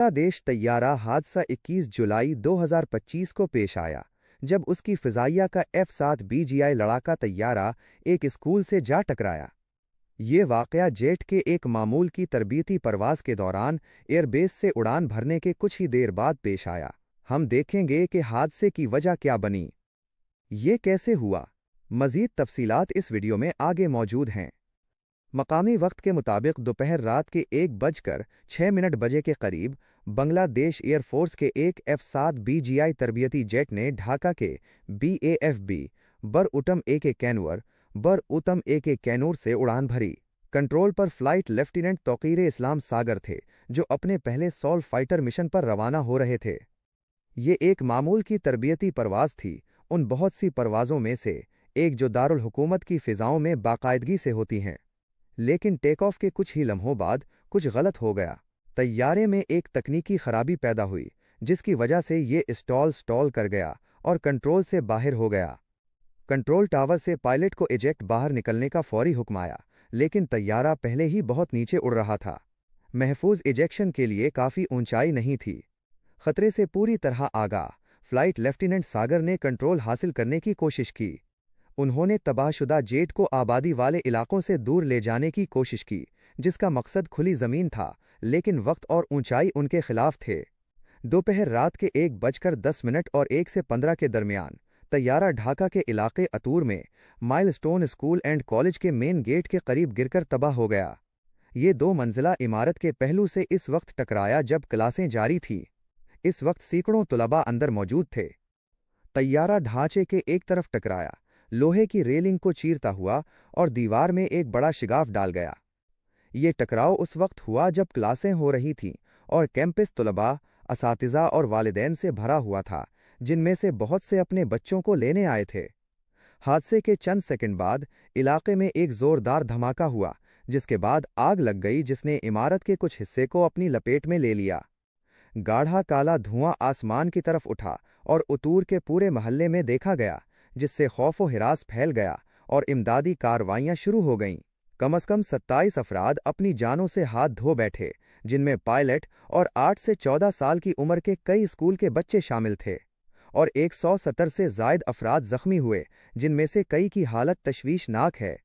बांग्लादेश तैयारा हादसा 21 जुलाई 2025 को पेश आया, जब उसकी फिजाइया का F-7 BGI लड़ाका तैयारा एक स्कूल से जा टकराया। ये वाकया जेट के एक मामूल की तरबीती परवाज के दौरान एयरबेस से उड़ान भरने के कुछ ही देर बाद पेश आया। हम देखेंगे कि हादसे की वजह क्या बनी, ये कैसे हुआ। मज़ीद तफसीलात इस वीडियो में आगे मौजूद हैं। मकामी वक्त के मुताबिक दोपहर रात के 1:06 बजे के करीब बांग्लादेश एयरफोर्स के एक F-7 BGI तरबियती जेट ने ढाका के BAFB बर उतम ए के कैनूर से उड़ान भरी। कंट्रोल पर फ्लाइट लेफ्टिनेंट तौकीर इस्लाम सागर थे, जो अपने पहले सॉल फाइटर मिशन पर रवाना हो रहे थे। ये एक मामूल की तरबियती परवाज थी, उन बहुत सी परवाज़ों में से एक जो दारुल हुकूमत की फ़िज़ाओं में बाकायदगी से होती हैं। लेकिन टेक ऑफ के कुछ ही लम्हों बाद कुछ गलत हो गया। तैयारे में एक तकनीकी खराबी पैदा हुई, जिसकी वजह से ये स्टॉल कर गया और कंट्रोल से बाहर हो गया। कंट्रोल टावर से पायलट को इजेक्ट बाहर निकलने का फौरी हुक्म आया, लेकिन तैयारा पहले ही बहुत नीचे उड़ रहा था। महफूज इजेक्शन के लिए काफ़ी ऊंचाई नहीं थी। खतरे से पूरी तरह आगाह फ्लाइट लेफ्टिनेंट सागर ने कंट्रोल हासिल करने की कोशिश की। उन्होंने तबाहशुदा जेट को आबादी वाले इलाकों से दूर ले जाने की कोशिश की, जिसका मकसद खुली ज़मीन था, लेकिन वक्त और ऊंचाई उनके खिलाफ थे। दोपहर रात के 1:10 और 1 से 15 के दरमियान तैयारा ढाका के इलाके अतूर में माइलस्टोन स्कूल एंड कॉलेज के मेन गेट के करीब गिरकर तबाह हो गया। ये 2 मंजिला इमारत के पहलू से इस वक्त टकराया जब क्लासें जारी थीं। इस वक्त सैकड़ों तुलबा अंदर मौजूद थे। तैयारा ढांचे के एक तरफ टकराया, लोहे की रेलिंग को चीरता हुआ और दीवार में एक बड़ा शिगाफ डाल गया। ये टकराव उस वक्त हुआ जब क्लासें हो रही थीं और कैंपस तुलबा, असातिज़ा और वालिदैन से भरा हुआ था, जिनमें से बहुत से अपने बच्चों को लेने आए थे। हादसे के चंद सेकंड बाद इलाके में एक जोरदार धमाका हुआ, जिसके बाद आग लग गई, जिसने इमारत के कुछ हिस्से को अपनी लपेट में ले लिया। गाढ़ा काला धुआं आसमान की तरफ उठा और उतूर के पूरे महल्ले में देखा गया, जिससे खौफ व हिरास फैल गया और इमदादी कार्रवाइयां शुरू हो गईं। कम से कम 27 अफराद अपनी जानों से हाथ धो बैठे, जिनमें पायलट और 8 से 14 साल की उम्र के कई स्कूल के बच्चे शामिल थे, और 170 से ज़ायद अफराद जख्मी हुए, जिनमें से कई की हालत तशवीशनाक है।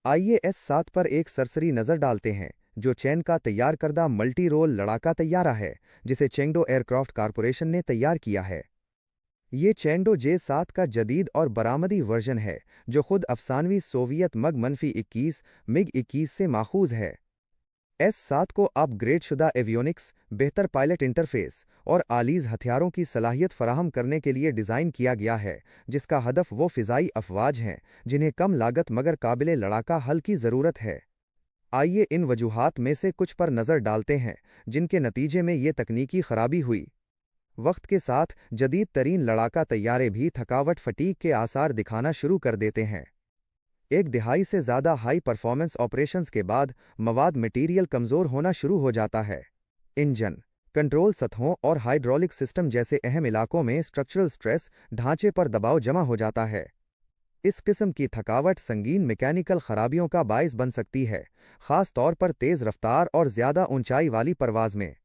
आइए F-7 पर एक सरसरी नज़र डालते हैं, जो चीन का तैयार करदा मल्टी रोल लड़ाका तैयारा है, जिसे चेंगडो एयरक्राफ्ट कारपोरेशन ने तैयार किया है। ये चेंगडो J-7 का जदीद और बरामदी वर्जन है, जो खुद अफसानवी सोवियत MiG-21 MiG-21 से माखूज है। S-7 को अपग्रेड शुदा एवियोनिक्स, बेहतर पायलट इंटरफेस और आलीज हथियारों की सलाहियत फराहम करने के लिए डिज़ाइन किया गया है, जिसका हदफ वो फ़िज़ाई अफवाज हैं जिन्हें कम लागत मगर काबिले लड़ाका हल की ज़रूरत है। आइए इन वजूहात में से कुछ पर नज़र डालते हैं, जिनके नतीजे में ये तकनीकी खराबी हुई। वक्त के साथ जदीद तरीन लड़ाका तैयारे भी थकावट फटीग के आसार दिखाना शुरू कर देते हैं। एक दिहाई से ज़्यादा हाई परफॉर्मेंस ऑपरेशंस के बाद मवाद मटीरियल कमज़ोर होना शुरू हो जाता है। इंजन, कंट्रोल सतहों और हाइड्रोलिक सिस्टम जैसे अहम इलाकों में स्ट्रक्चरल स्ट्रेस ढांचे पर दबाव जमा हो जाता है। इस किस्म की थकावट संगीन मैकेनिकल खराबियों का बायस बन सकती है, ख़ास तौर पर तेज़ रफ्तार और ज़्यादा ऊंचाई वाली परवाज़ में।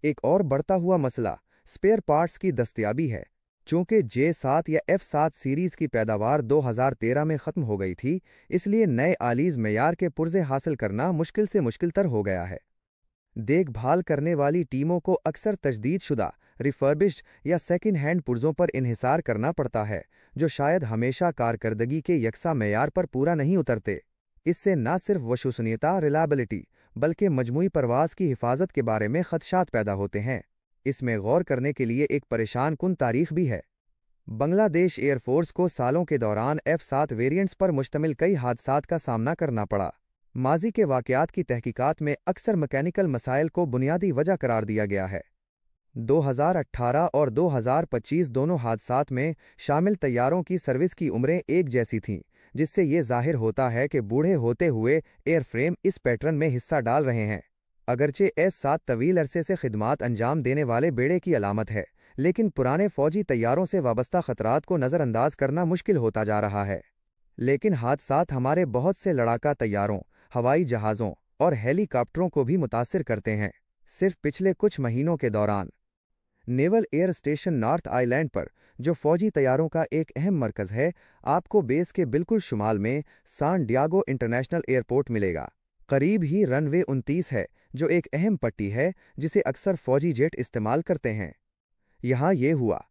एक और बढ़ता हुआ मसला स्पेयर पार्ट्स की दस्तयाबी है। चूंकि J-7 या F-7 सीरीज़ की पैदावार 2013 में ख़त्म हो गई थी, इसलिए नए आलीज़ मेयार के पुर्जे हासिल करना मुश्किल से मुश्किलतर हो गया है। देखभाल करने वाली टीमों को अक्सर तजदीद शुदा, रिफर्बिश्ड या सेकंड हैंड पुर्जों पर इन्हिसार करना पड़ता है, जो शायद हमेशा कारकर्दगी के यकसा मेयार पर पूरा नहीं उतरते। इससे न सिर्फ वशूसनीयता रिलायबिलिटी, बल्कि मजमूई परवाज़ की हिफाजत के बारे में खदशात पैदा होते हैं। इसमें गौर करने के लिए एक परेशान कुन तारीख भी है। बांग्लादेश एयरफोर्स को सालों के दौरान F-7 वेरिएंट्स पर मुश्तमिल कई हादसात का सामना करना पड़ा। माजी के वाक़यात की तहकीकात में अक्सर मैकेनिकल मसाइल को बुनियादी वजह करार दिया गया है। 2018 और 2025 दोनों हादसात में शामिल तैयारों की सर्विस की उम्रें एक जैसी थीं, जिससे ये ज़ाहिर होता है कि बूढ़े होते हुए एयरफ्रेम इस पैटर्न में हिस्सा डाल रहे हैं। अगरचे S-7 तवील अरसे से खिदमात अंजाम देने वाले बेड़े की अलामत है, लेकिन पुराने फौजी तैयारों से वाबस्ता खतरात को नज़रअंदाज करना मुश्किल होता जा रहा है। लेकिन हादसात हमारे बहुत से लड़ाका तैयारों, हवाई जहाज़ों और हेलीकॉप्टरों को भी मुतासिर करते हैं। सिर्फ पिछले कुछ महीनों के दौरान। Naval air station north island पर, जो फौजी तैयारों का एक अहम मरकज है, आपको बेस के बिल्कुल शुमाल में सान डियागो इंटरनेशनल एयरपोर्ट मिलेगा। करीब ही रनवे 29 है, जो एक अहम पट्टी है जिसे अक्सर फौजी जेट इस्तेमाल करते हैं। यहाँ ये हुआ।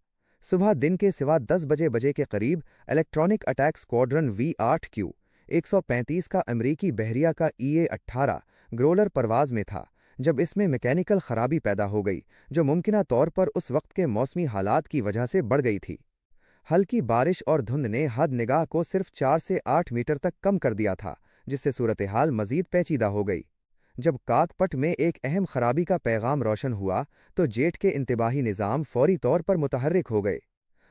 सुबह दिन के सिवा 10 बजे के करीब इलेक्ट्रॉनिक अटैक स्क्वाड्रन V-8Q 135 का अमरीकी बहरिया का EA-18 ग्रोलर परवाज में था, जब इसमें मैकेनिकल खराबी पैदा हो गई, जो मुमकिना तौर पर उस वक्त के मौसमी हालात की वजह से बढ़ गई थी। हल्की बारिश और धुंध ने हद निगाह को सिर्फ 4 से 8 मीटर तक कम कर दिया था, जिससे सूरत हाल मजीद पेचीदा हो गई। जब काकपट में एक अहम खराबी का पैगाम रोशन हुआ, तो जेट के इंतबाही निज़ाम फौरी तौर पर मुतहर्रिक हो गए।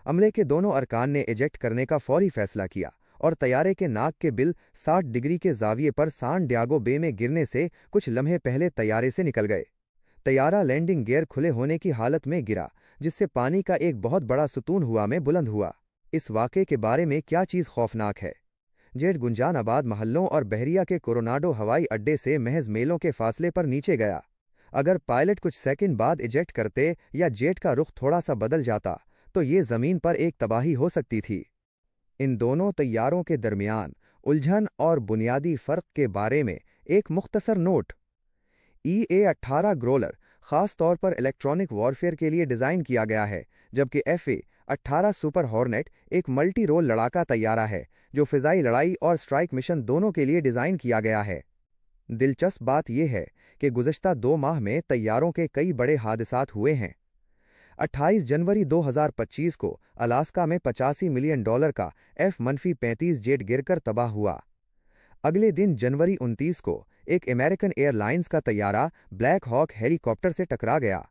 अमले के दोनों अरकान ने इजेक्ट करने का फौरी फैसला किया और तैयारे के नाक के बिल 60 डिग्री के जाविये पर सान डियागो बे में गिरने से कुछ लम्हे पहले तैयारे से निकल गए। तैयारा लैंडिंग गियर खुले होने की हालत में गिरा, जिससे पानी का एक बहुत बड़ा सुतून हुआ में बुलंद हुआ। इस वाक़े के बारे में क्या चीज़ खौफनाक है? जेट गुंजान आबाद महल्लों और बहरिया के कोरोनाडो हवाई अड्डे से महज मेलों के फासले पर नीचे गया। अगर पायलट कुछ सेकंड बाद इजेक्ट करते या जेट का रुख थोड़ा सा बदल जाता, तो ये ज़मीन पर एक तबाही हो सकती थी। इन दोनों तैयारों के दरमियान उलझन और बुनियादी फ़र्क के बारे में एक मुख्तसर नोट। EA-18 ग्रोलर ख़ास तौर पर इलेक्ट्रॉनिक वॉरफेयर के लिए डिज़ाइन किया गया है, जबकि FA-18 सुपर हॉर्नेट एक मल्टी रोल लड़ाका तैयारा है, जो फ़िज़ाई लड़ाई और स्ट्राइक मिशन दोनों के लिए डिज़ाइन किया गया है। दिलचस्प बात यह है कि गुज़श्ता 2 माह में तैयारों के कई बड़े हादसात हुए हैं। 28 जनवरी 2025 को अलास्का में $85 मिलियन का F-35 जेट गिरकर तबाह हुआ। अगले दिन जनवरी 29 को एक अमेरिकन एयरलाइंस का तैयारा ब्लैक हॉक हेलीकॉप्टर से टकरा गया।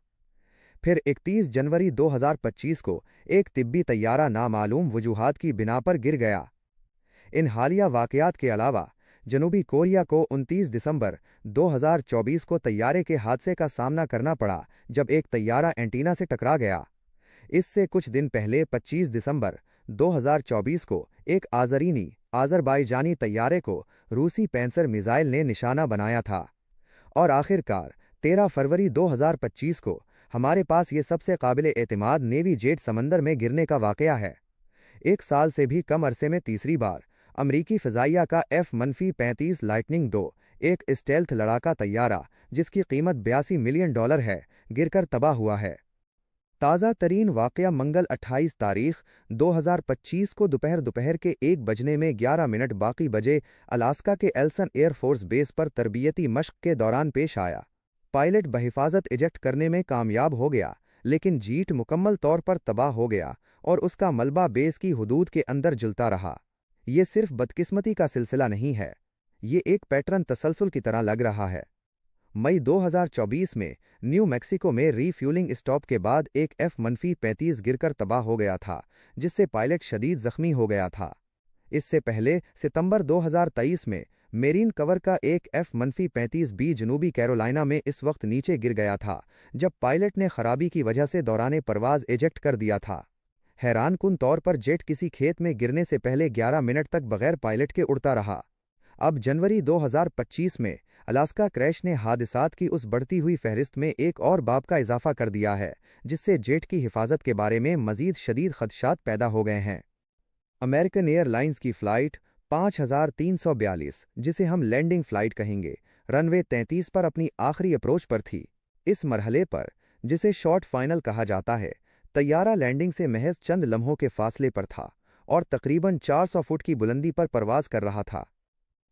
फिर 31 जनवरी 2025 को एक तिब्बी तैयारा नामालूम वजूहात की बिना पर गिर गया। इन हालिया वाक़यात के अलावा जनूबी कोरिया को 29 दिसंबर 2024 को तैयारे के हादसे का सामना करना पड़ा, जब एक तैयारा एंटीना से टकरा गया। इससे कुछ दिन पहले 25 दिसंबर 2024 को एक आज़रबाईजानी तैयारे को रूसी पैंसर मिसाइल ने निशाना बनाया था। और आखिरकार 13 फरवरी 2025 को हमारे पास ये सबसे काबिल एतमाद नेवी जेट समंदर में गिरने का वाक़या है। 1 साल से भी कम अरसे में तीसरी बार अमरीकी फ़िज़ाइया का F-35 लाइटनिंग II, एक स्टेल्थ लड़ाका तैयारा जिसकी कीमत $82 मिलियन है, गिरकर तबाह हुआ है। ताज़ा तरीन वाक़या मंगल 28 तारीख 2025 को दोपहर के 1 बजने में 11 मिनट बाकी बजे अलास्का के एल्सन एयरफोर्स बेस पर तरबियती मश्क के दौरान पेश आया। पायलट बहिफाजत इजेक्ट करने में कामयाब हो गया, लेकिन जीट मुकम्मल तौर पर तबाह हो गया और उसका मलबा बेस की हुदूद के अंदर जलता रहा। ये सिर्फ बदकिस्मती का सिलसिला नहीं है, ये एक पैटर्न तसलसल की तरह लग रहा है। मई 2024 में न्यू मैक्सिको में रीफ्यूलिंग स्टॉप के बाद एक F-35 गिरकर तबाह हो गया था, जिससे पायलट शदीद जख्मी हो गया था। इससे पहले सितंबर 2023 में मेरीन कवर का एक F-35B जनूबी कैरोलिना में इस वक्त नीचे गिर गया था, जब पायलट ने खराबी की वजह से दौरान परवाज इजेक्ट कर दिया था। हैरानकुन तौर पर जेट किसी खेत में गिरने से पहले 11 मिनट तक बगैर पायलट के उड़ता रहा। अब जनवरी 2025 में अलास्का क्रैश ने हादसात की उस बढ़ती हुई फहरिस्त में एक और बाब का इजाफा कर दिया है, जिससे जेट की हिफाजत के बारे में मजीद शदीद खदशात पैदा हो गए हैं। अमेरिकन एयरलाइंस की फ़्लाइट 5342, जिसे हम लैंडिंग फ़्लाइट कहेंगे, रनवे 33 पर अपनी आखिरी अप्रोच पर थी। इस मरहले पर, जिसे शॉर्ट फाइनल कहा जाता है, तैयारा लैंडिंग से महज चंद लम्हों के फासले पर था और तकरीबन 400 फुट की बुलंदी पर परवाज कर रहा था।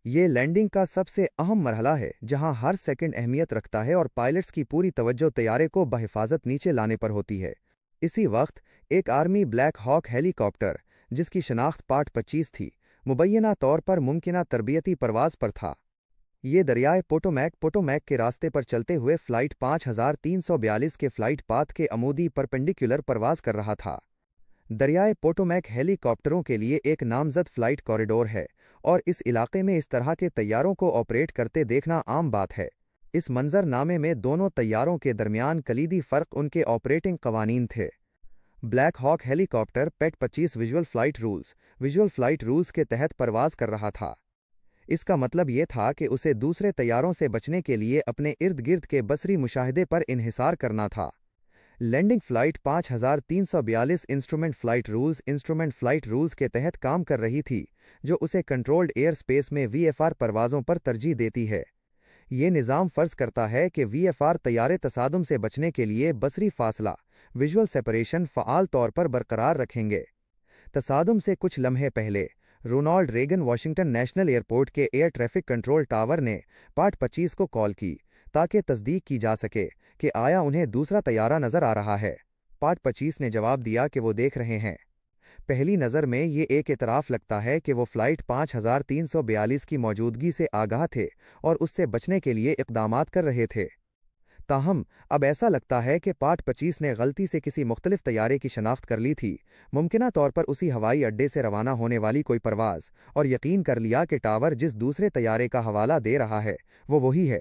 ये लैंडिंग का सबसे अहम मरहला है, जहां हर सेकंड अहमियत रखता है और पायलट्स की पूरी तवज्जो तैयारे को बहिफाजत नीचे लाने पर होती है। इसी वक्त एक आर्मी ब्लैक हॉक हेलीकॉप्टर, जिसकी शनाख्त पार्ट 25 थी, मुबैना तौर पर मुमकिना तरबियती परवाज पर था। ये दरियाए पोटोमैक के रास्ते पर चलते हुए फ़्लाइट 5342 के फ़्लाइट पाथ के अमूदी परपेंडिकुलर परवाज कर रहा था। दरियाए पोटोमैक हेलीकॉप्टरों के लिए एक नामजद फ़्लाइट कॉरिडोर है और इस इलाके में इस तरह के तैयारों को ऑपरेट करते देखना आम बात है। इस मंजरनामे में दोनों तैयारों के दरमियान कलीदी फ़र्क उनके ऑपरेटिंग कवानीन थे। ब्लैक हॉक हेलीकॉप्टर पेट 25 विजुअल फ़्लाइट रूल्स के तहत परवाज कर रहा था। اس کا مطلب یہ تھا کہ اسے دوسرے طیاروں سے بچنے کے لیے اپنے ارد گرد کے بصری مشاہدے پر انحصار کرنا تھا۔ Landing flight 5342 instrument flight rules کے تحت کام کر رہی تھی، جو اسے کنٹرولڈ ایئر سپیس میں VFR پروازوں پر ترجیح دیتی ہے۔ یہ نظام فرض کرتا ہے کہ VFR طیارے تصادم سے بچنے کے لیے بصری فاصلہ ویژول سیپریشن فعال طور پر برقرار رکھیں گے۔ تصادم سے کچھ لمحے پہلے Ronald Reagan Washington national airport کے ایئر ٹریفک کنٹرول ٹاور نے پارٹ 25 کو کال کی تاکہ تصدیق کی جا سکے کہ آیا انہیں دوسرا طیارہ نظر آ رہا ہے۔ پارٹ 25 نے جواب دیا کہ وہ دیکھ رہے ہیں۔ پہلی نظر میں یہ ایک اعتراف لگتا ہے کہ وہ فلائٹ 5342 کی موجودگی سے آگاہ تھے اور اس سے بچنے کے لیے اقدامات کر رہے تھے۔ تاہم اب ایسا لگتا ہے کہ پارٹ 25 نے غلطی سے کسی مختلف طیارے کی شناخت کر لی تھی، ممکنہ طور پر اسی ہوائی اڈے سے روانہ ہونے والی کوئی پرواز، اور یقین کر لیا کہ ٹاور جس دوسرے طیارے کا حوالہ دے رہا ہے وہ وہی ہے۔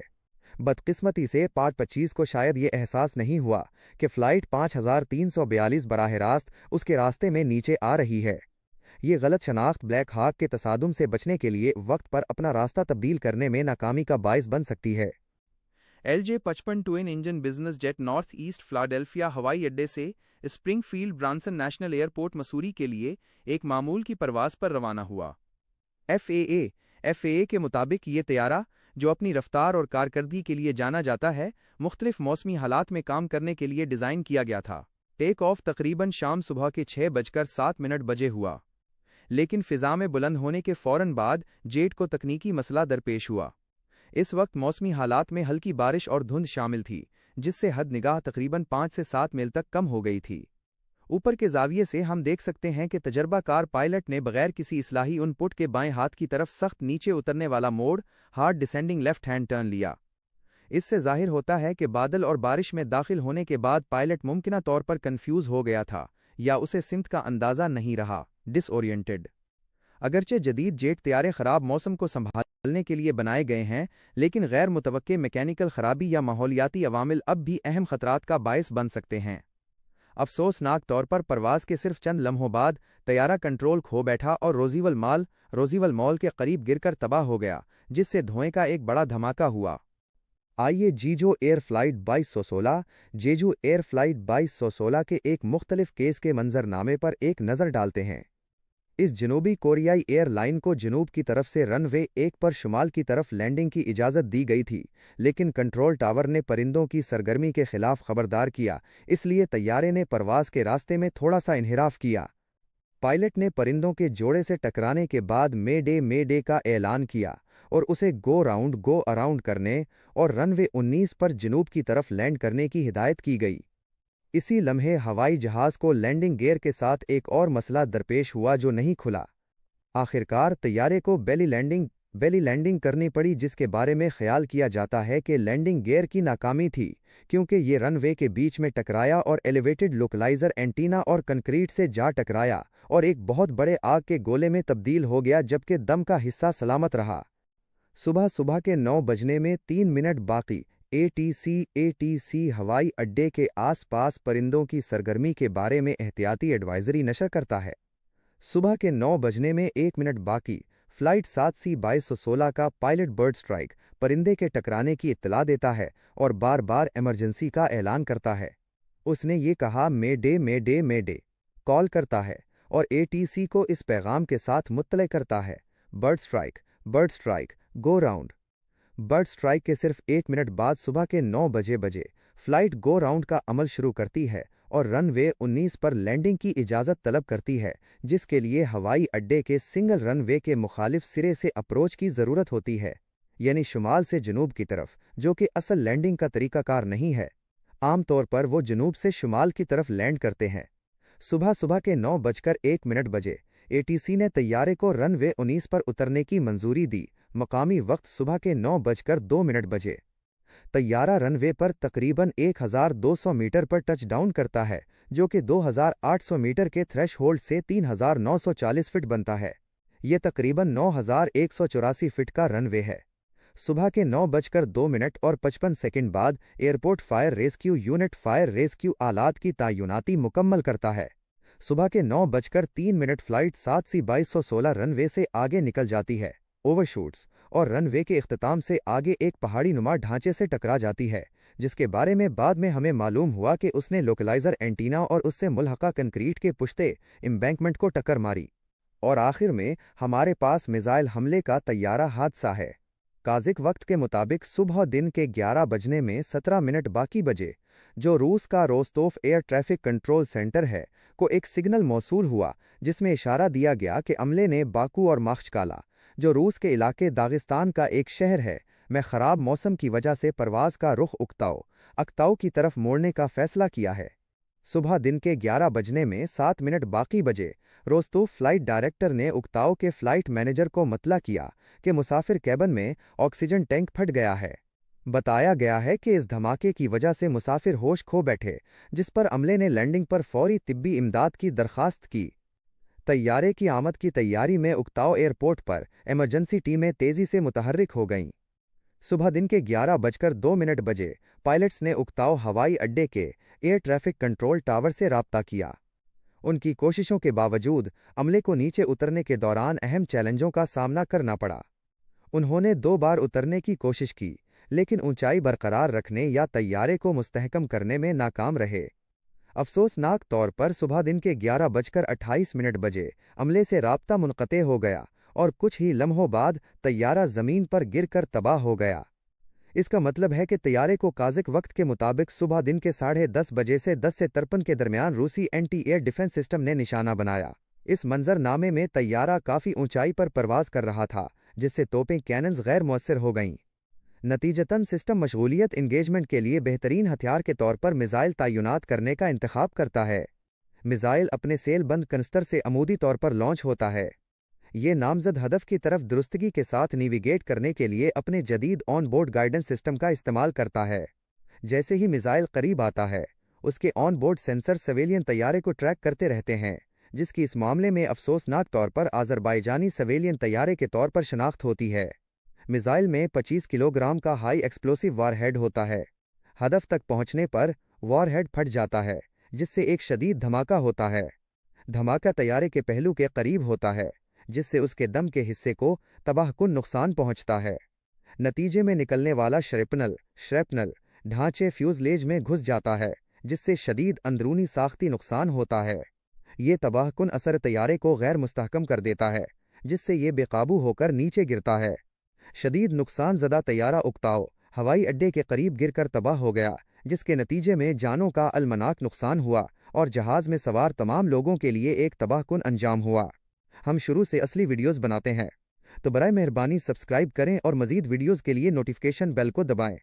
بدقسمتی سے پارٹ 25 کو شاید یہ احساس نہیں ہوا کہ فلائٹ 5342 براہ راست اس کے راستے میں نیچے آ رہی ہے۔ یہ غلط شناخت بلیک ہاک کے تصادم سے بچنے کے لیے وقت پر اپنا راستہ تبدیل کرنے میں ناکامی کا باعث بن سکتی ہے۔ LJ-55 twin engine business jet North East Philadelphia ہوائی اڈے سے Springfield Branson national airport Missouri کے لیے ایک معمول کی پرواز پر روانہ ہوا۔ FAA کے مطابق یہ طیارہ، جو اپنی رفتار اور کارکردگی کے لیے جانا جاتا ہے، مختلف موسمی حالات میں کام کرنے کے لیے ڈیزائن کیا گیا تھا۔ ٹیک آف تقریباً شام صبح کے 6:07 بجے ہوا، لیکن فضا میں بلند ہونے کے فوراً بعد جیٹ کو تکنیکی مسئلہ درپیش ہوا۔ اس وقت موسمی حالات میں ہلکی بارش اور دھند شامل تھی، جس سے حد نگاہ تقریباً 5 سے 7 میل تک کم ہو گئی تھی۔ اوپر کے زاویے سے ہم دیکھ سکتے ہیں کہ تجربہ کار پائلٹ نے بغیر کسی اصلاحی ان پٹ کے بائیں ہاتھ کی طرف سخت نیچے اترنے والا موڑ، hard descending left hand turn لیا۔ اس سے ظاہر ہوتا ہے کہ بادل اور بارش میں داخل ہونے کے بعد پائلٹ ممکنہ طور پر کنفیوز ہو گیا تھا یا اسے سمت کا اندازہ نہیں رہا، ڈس اورینٹڈ۔ اگرچہ جدید جیٹ طیارے خراب موسم کو سنبھالنے کے لیے بنائے گئے ہیں، لیکن غیر متوقع میکینیکل خرابی یا ماحولیاتی عوامل اب بھی اہم خطرات کا باعث بن سکتے ہیں۔ افسوسناک طور پر پرواز کے صرف چند لمحوں بعد طیارہ کنٹرول کھو بیٹھا اور روزیول مال کے قریب گر کر تباہ ہو گیا، جس سے دھوئیں کا ایک بڑا دھماکہ ہوا۔ آئیے جیجو ایئر فلائٹ 2216 کے ایک مختلف کیس کے منظرنامے پر ایک نظر ڈالتے ہیں۔ اس جنوبی کوریائی ایئر لائن کو جنوب کی طرف سے رن وے 1 پر شمال کی طرف لینڈنگ کی اجازت دی گئی تھی، لیکن کنٹرول ٹاور نے پرندوں کی سرگرمی کے خلاف خبردار کیا، اس لیے طیارے نے پرواز کے راستے میں تھوڑا سا انحراف کیا۔ پائلٹ نے پرندوں کے جوڑے سے ٹکرانے کے بعد مے ڈے کا اعلان کیا اور اسے گو اراؤنڈ کرنے اور رن وے 19 پر جنوب کی طرف لینڈ کرنے کی ہدایت کی گئی۔ اسی لمحے ہوائی جہاز کو لینڈنگ گیئر کے ساتھ ایک اور مسئلہ درپیش ہوا جو نہیں کھلا۔ آخرکار طیارے کو بیلی لینڈنگ کرنی پڑی، جس کے بارے میں خیال کیا جاتا ہے کہ لینڈنگ گیئر کی ناکامی تھی، کیونکہ یہ رن وے کے بیچ میں ٹکرایا اور ایلیویٹڈ لوکلائزر اینٹینا اور کنکریٹ سے جا ٹکرایا اور ایک بہت بڑے آگ کے گولے میں تبدیل ہو گیا، جبکہ دم کا حصہ سلامت رہا۔ صبح کے 9:03 باقی ATC ہوائی اڈے کے آس پاس پرندوں کی سرگرمی کے بارے میں احتیاطی ایڈوائزری نشر کرتا ہے۔ صبح کے 9:01 باقی فلائٹ 7C-2216 کا پائلٹ برڈ سٹرائک پرندے کے ٹکرانے کی اطلاع دیتا ہے اور بار بار ایمرجنسی کا اعلان کرتا ہے۔ اس نے یہ کہا مے ڈے کال کرتا ہے اور ATC کو اس پیغام کے ساتھ مطلع کرتا ہے، bird strike go round. Bird strike کے صرف 1 منٹ بعد صبح کے 9 بجے فلائٹ گو راؤنڈ کا عمل شروع کرتی ہے اور رن وے 19 پر لینڈنگ کی اجازت طلب کرتی ہے، جس کے لیے ہوائی اڈے کے سنگل رن وے کے مخالف سرے سے اپروچ کی ضرورت ہوتی ہے، یعنی شمال سے جنوب کی طرف، جو کہ اصل لینڈنگ کا طریقہ کار نہیں ہے۔ عام طور پر وہ جنوب سے شمال کی طرف لینڈ کرتے ہیں۔ صبح کے 9:01 بجے ATC نے طیارے کو رن وے 19 پر اترنے کی منظوری دی۔ مقامی وقت صبح کے 9:02 بجے طیارہ رن وے پر تقریباً 1200 میٹر پر ٹچ ڈاؤن کرتا ہے، جو کہ 2800 میٹر کے تھریش ہولڈ سے 3940 فٹ بنتا ہے۔ یہ تقریباً 9184 فٹ کا رن وے ہے۔ صبح کے 9:02 بعد airport fire rescue unit fire rescue آلات کی تعیناتی مکمل کرتا ہے۔ صبح کے 9:03 فلائٹ 7C-2216 رن وے سے آگے نکل جاتی ہے۔ और रन वे के इख्तिताम से आगे एक पहाड़ी नुमा ढांचे से टकरा जाती है, जिसके बारे में बाद में हमें मालूम हुआ कि उसने लोकलाइजर एंटीना और उससे मुल्हका कंक्रीट के पुश्ते एम्बैंकमेंट को टक्कर मारी। और आखिर में हमारे पास मिसाइल हमले का तैयारा हादसा है। काजिक वक्त के मुताबिक सुबह दिन के 11 बजने में 17 मिनट बाकी बजे, जो रूस का रोस्तोफ एयर ट्रैफिक कंट्रोल सेंटर है, को एक सिग्नल मौसूल हुआ जिसमें इशारा दिया गया कि अमले ने बाकू और माख्चकाला, जो रूस के इलाके दागिस्तान का एक शहर है, में ख़राब मौसम की वजह से परवाज़ का रुख अक्ताओ की तरफ मोड़ने का फ़ैसला किया है। सुबह दिन के 11 बजने में 7 मिनट बाकी बजे रोस्तोफ फ्लाइट डायरेक्टर ने उक्ताओ के फ्लाइट मैनेजर को मतला किया कि मुसाफिर कैबिन में ऑक्सीजन टैंक फट गया है। बताया गया है कि इस धमाके की वजह से मुसाफिर होश खो बैठे, जिस पर अमले ने लैंडिंग पर फौरी तिब्बी इमदाद की दरखास्त की। तैयारे की आमद की तैयारी में उक्ताओ एयरपोर्ट पर इमरजेंसी टीमें तेज़ी से मुतहर्रिक हो गईं। सुबह दिन के 11:02 बजे पायलट्स ने उक्ताओ हवाई अड्डे के एयर ट्रैफिक कंट्रोल टावर से राब्ता किया। उनकी कोशिशों के बावजूद अमले को नीचे उतरने के दौरान अहम चैलेंजों का सामना करना पड़ा। उन्होंने 2 बार उतरने की कोशिश की, लेकिन ऊंचाई बरकरार रखने या तैयारे को मुस्तहकम करने में नाकाम रहे। अफसोसनाक तौर पर सुबह दिन के 11:28 बजे अमले से राब्ता मुनक़ते हो गया और कुछ ही लम्हों बाद तैयारा ज़मीन पर गिरकर तबाह हो गया। इसका मतलब है कि तैयारे को काजिक वक्त के मुताबिक सुबह दिन के 10:30 बजे से 10:53 के दरमियान रूसी एंटी एयर डिफेंस सिस्टम ने निशाना बनाया। इस मंजरनामे में तैयारा काफ़ी ऊंचाई पर परवाज कर रहा था, जिससे तोपें कैनन्स गैर मुअस्सिर हो गईं। नतीजतन सिस्टम मशगूलियत इंगेजमेंट के लिए बेहतरीन हथियार के तौर पर मिसाइल तैनात करने का इंतखाब करता है। मिसाइल अपने सेल बंद कनस्तर से अमूदी तौर पर लॉन्च होता है। ये नामजद हदफ की तरफ दुरुस्तगी के साथ नेविगेट करने के लिए अपने जदीद ऑन बोर्ड गाइडेंस सिस्टम का इस्तेमाल करता है। जैसे ही मिसाइल करीब आता है, उसके ऑन बोर्ड सेंसर सवेलियन तैयारे को ट्रैक करते रहते हैं, जिसकी इस मामले में अफसोसनाक तौर पर आज़रबाईजानी सवेलियन तैयारे के तौर पर शनाख्त होती है। मिसाइल में 25 किलोग्राम का हाई एक्सप्लोसिव वारहेड होता है। हदफ तक पहुंचने पर वारहेड फट जाता है, जिससे एक शदीद धमाका होता है। धमाका तैयारे के पहलू के करीब होता है, जिससे उसके दम के हिस्से को तबाहकुन नुकसान पहुंचता है। नतीजे में निकलने वाला श्रैपनल ढांचे फ्यूजलेज में घुस जाता है, जिससे शदीद अंदरूनी साख्ती नुकसान होता है। ये तबाहकुन असर तैयारे को गैर मुस्तहकम कर देता है, जिससे ये बेकाबू होकर नीचे गिरता है। शदीद नुकसान ज़दा तैयारा उक्ताओ हवाई अड्डे के करीब गिरकर तबाह हो गया, जिसके नतीजे में जानों का अलमनाक नुकसान हुआ और जहाज़ में सवार तमाम लोगों के लिए एक तबाहकुन अंजाम हुआ। हम शुरू से असली वीडियोस बनाते हैं, तो बराए मेहरबानी सब्सक्राइब करें और मज़ीद वीडियोस के लिए नोटिफिकेशन बेल को दबाएं।